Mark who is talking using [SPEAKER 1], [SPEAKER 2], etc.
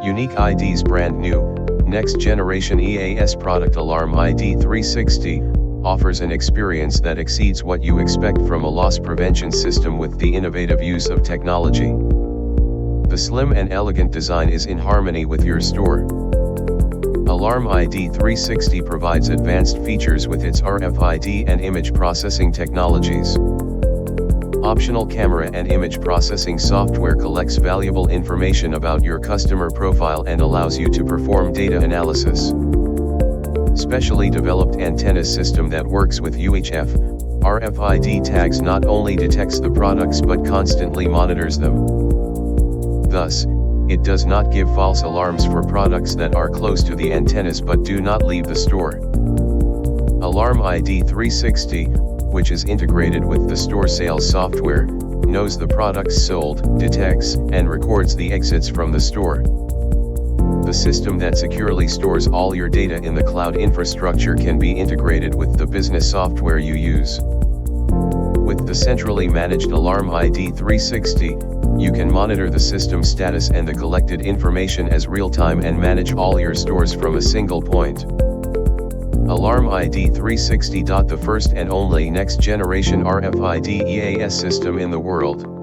[SPEAKER 1] Unique ID's brand new, next generation EAS product AlarmID3 offers an experience that exceeds what you expect from a loss prevention system with the innovative use of technology. The slim and elegant design is in harmony with your store. AlarmID3 provides advanced features with its RFID and image processing technologies. Optional camera and image processing software collects valuable information about your customer profile and allows you to perform data analysis. Specially developed antenna system that works with UHF RFID tags not only detects the products but constantly monitors them. Thus, it does not give false alarms for products that are close to the antennas but do not leave the store. AlarmID3, which is integrated with the store sales software, knows the products sold, detects, and records the exits from the store. The system that securely stores all your data in the cloud infrastructure can be integrated with the business software you use. With the centrally managed AlarmID3, you can monitor the system status and the collected information as real-time and manage all your stores from a single point. AlarmID3, the first and only next-generation RFID EAS system in the world.